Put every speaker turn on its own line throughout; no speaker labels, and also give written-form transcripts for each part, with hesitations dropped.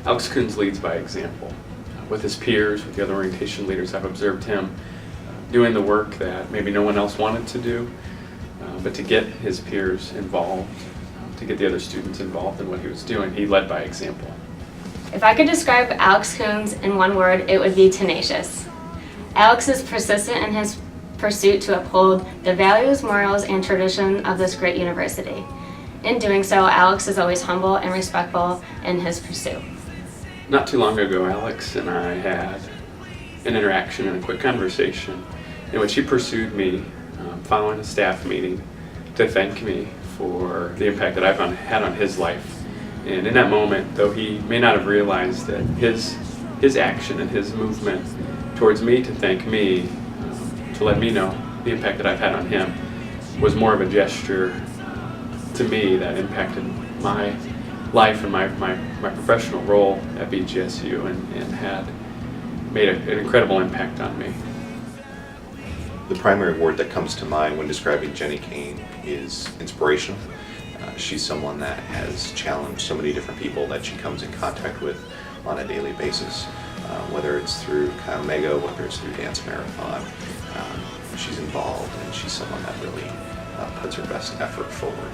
Alex Coons leads by example. With his peers, with the other orientation leaders, I've observed him doing the work that maybe no one else wanted to do, but to get his peers involved, to get the other students involved in what he was doing, he led by example.
If I could describe Alex Coons in one word, it would be tenacious. Alex is persistent in his pursuit to uphold the values, morals, and tradition of this great university. In doing so, Alex is always humble and respectful in his pursuit.
Not too long ago, Alex and I had an interaction and a quick conversation in which he pursued me following a staff meeting to thank me for the impact that I've had on his life. And in that moment, though he may not have realized that his action and his movement towards me to thank me, to let me know the impact that I've had on him, was more of a gesture to me that impacted my life and my professional role at BGSU and had made an incredible impact on me.
The primary word that comes to mind when describing Jenny Kane is inspirational. She's someone that has challenged so many different people that she comes in contact with on a daily basis, whether it's through Chi Omega, whether it's through Dance Marathon. She's involved, and she's someone that really puts her best effort forward.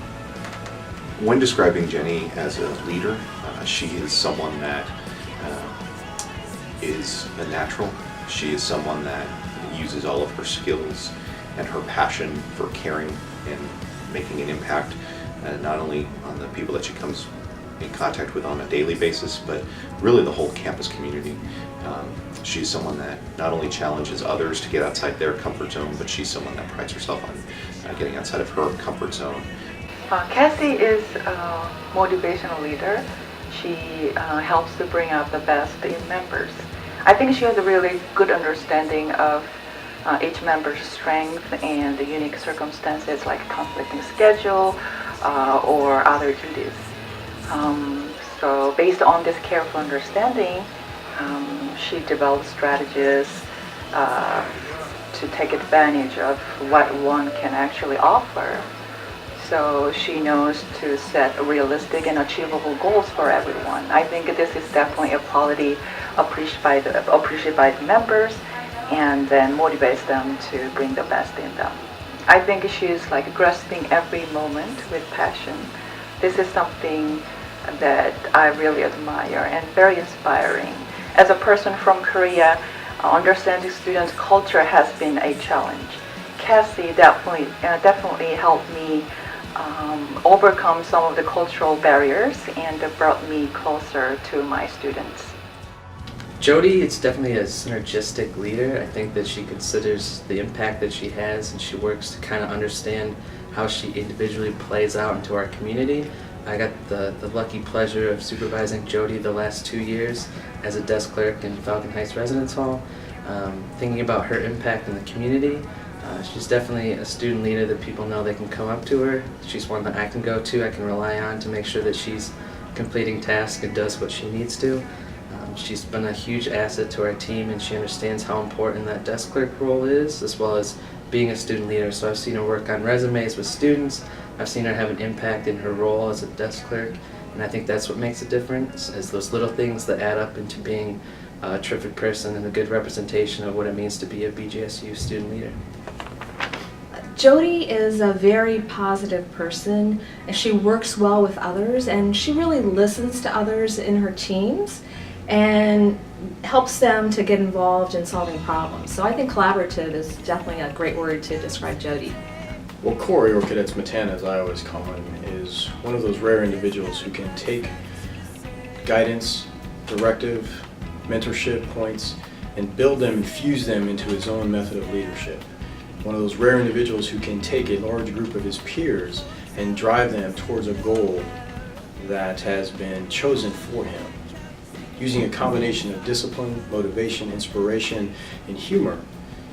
When describing Jenny as a leader, she is someone that is a natural. She is someone that uses all of her skills and her passion for caring and making an impact, not only on the people that she comes in contact with on a daily basis, but really the whole campus community. She's someone that not only challenges others to get outside their comfort zone, but she's someone that prides herself on getting outside of her comfort zone.
Cassie is a motivational leader. She helps to bring out the best in members. I think she has a really good understanding of each member's strength and the unique circumstances like conflicting schedule or other duties. So based on this careful understanding, she develops strategies to take advantage of what one can actually offer. So she knows to set realistic and achievable goals for everyone. I think this is definitely a quality appreciated by the members, and then motivates them to bring the best in them. I think she's like grasping every moment with passion. This is something that I really admire and very inspiring. As a person from Korea, understanding students' culture has been a challenge. Cassie definitely helped me overcome some of the cultural barriers and brought me closer to my students.
Jody is definitely a synergistic leader. I think that she considers the impact that she has, and she works to kind of understand how she individually plays out into our community. I got the lucky pleasure of supervising Jody the last 2 years as a desk clerk in Falcon Heights Residence Hall. Thinking about her impact in the community, she's definitely a student leader that people know they can come up to her. She's one that I can go to, I can rely on to make sure that she's completing tasks and does what she needs to. She's been a huge asset to our team, and she understands how important that desk clerk role is, as well as being a student leader. So I've seen her work on resumes with students. I've seen her have an impact in her role as a desk clerk, and I think that's what makes a difference, is those little things that add up into being a terrific person and a good representation of what it means to be a BGSU student leader.
Jody is a very positive person, and she works well with others, and she really listens to others in her teams and helps them to get involved in solving problems. So I think collaborative is definitely a great word to describe Jody.
Well, Corey, or Cadets Matan as I always call him, is one of those rare individuals who can take guidance, directive, mentorship points, and build them and fuse them into his own method of leadership. One of those rare individuals who can take a large group of his peers and drive them towards a goal that has been chosen for him. Using a combination of discipline, motivation, inspiration, and humor,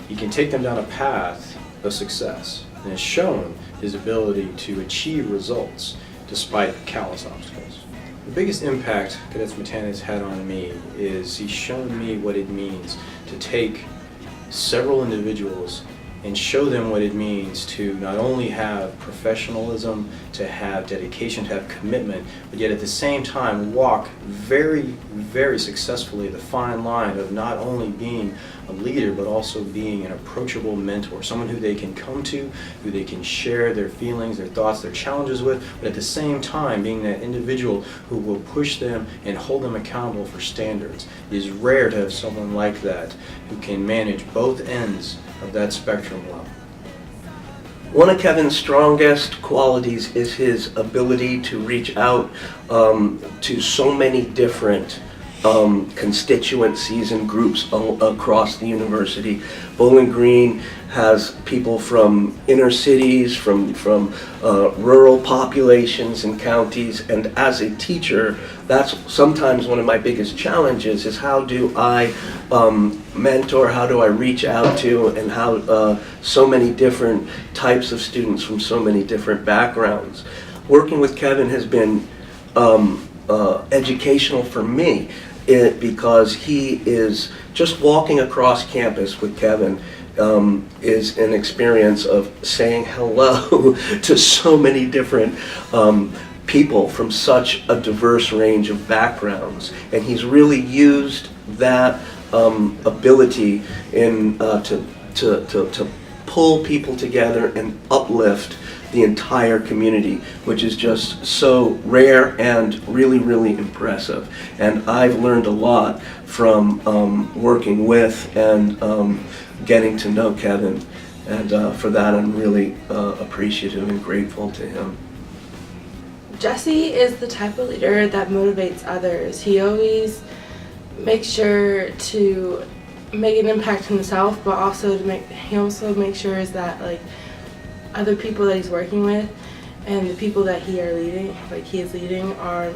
he can take them down a path of success and has shown his ability to achieve results despite countless obstacles. The biggest impact Cadets Matan has had on me is he's shown me what it means to take several individuals and show them what it means to not only have professionalism, to have dedication, to have commitment, but yet at the same time walk very, very successfully the fine line of not only being a leader, but also being an approachable mentor, someone who they can come to, who they can share their feelings, their thoughts, their challenges with, but at the same time being that individual who will push them and hold them accountable for standards. It is rare to have someone like that who can manage both ends of that spectrum well.
One of Kevin's strongest qualities is his ability to reach out to so many different constituencies and groups across the university. Bowling Green has people from inner cities, from rural populations and counties, and as a teacher, that's sometimes one of my biggest challenges, is how do I mentor, how do I reach out to, and how so many different types of students from so many different backgrounds. Working with Kevin has been educational for me, because he is just walking across campus with Kevin is an experience of saying hello to so many different people from such a diverse range of backgrounds, and he's really used that ability to pull people together and uplift the entire community, which is just so rare and really, really impressive. And I've learned a lot from working with and getting to know Kevin, and for that I'm really appreciative and grateful to him.
Jesse is the type of leader that motivates others. He always makes sure to make an impact himself, but also he also makes sure that other people that he's working with and the people that he is leading are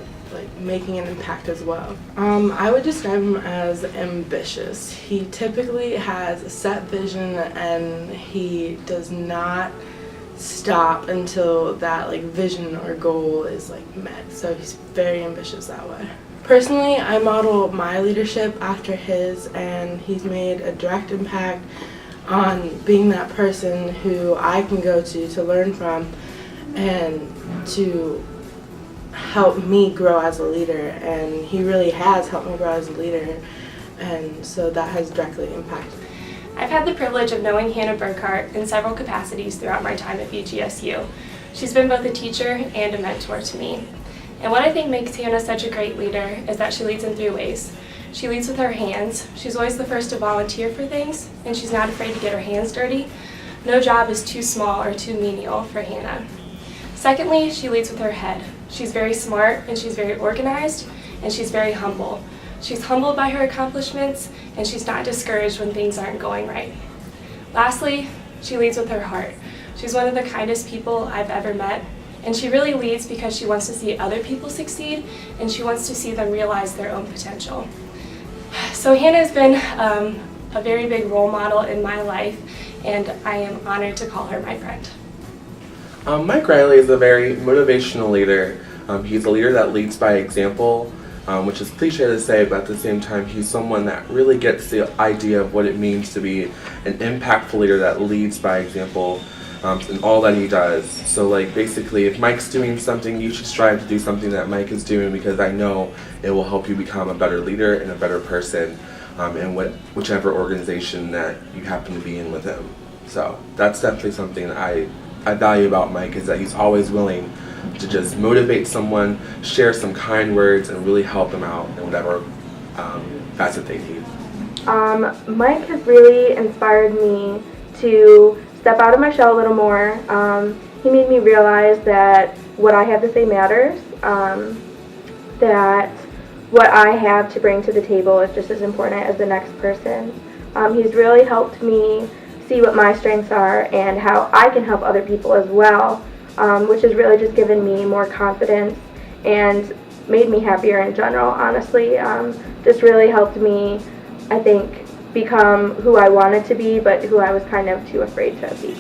making an impact as well. I would describe him as ambitious. He typically has a set vision and he does not stop until that vision or goal is met. So he's very ambitious that way. Personally, I model my leadership after his, and he's made a direct impact on being that person who I can go to learn from and to help me grow as a leader. And he really has helped me grow as a leader, and so that has directly impacted me.
I've had the privilege of knowing Hannah Burkhart in several capacities throughout my time at BGSU. She's been both a teacher and a mentor to me. And what I think makes Hannah such a great leader is that she leads in 3 ways. She leads with her hands. She's always the first to volunteer for things, and she's not afraid to get her hands dirty. No job is too small or too menial for Hannah. Secondly, she leads with her head. She's very smart, and she's very organized, and she's very humble. She's humbled by her accomplishments, and she's not discouraged when things aren't going right. Lastly, she leads with her heart. She's one of the kindest people I've ever met, and she really leads because she wants to see other people succeed, and she wants to see them realize their own potential. So Hannah has been a very big role model in my life, and I am honored to call her my friend.
Mike Riley is a very motivational leader. He's a leader that leads by example, which is cliche to say, but at the same time he's someone that really gets the idea of what it means to be an impactful leader that leads by example in all that he does. So basically if Mike's doing something, you should strive to do something that Mike is doing, because I know it will help you become a better leader and a better person in whichever organization that you happen to be in with him. So that's definitely something that I value about Mike, is that he's always willing to just motivate someone, share some kind words, and really help them out in whatever facet they need.
Mike has really inspired me to step out of my shell a little more. He made me realize that what I have to say matters, that what I have to bring to the table is just as important as the next person. He's really helped me see what my strengths are and how I can help other people as well, which has really just given me more confidence and made me happier in general, honestly. Just really helped me, I think, become who I wanted to be, but who I was kind of too afraid to be.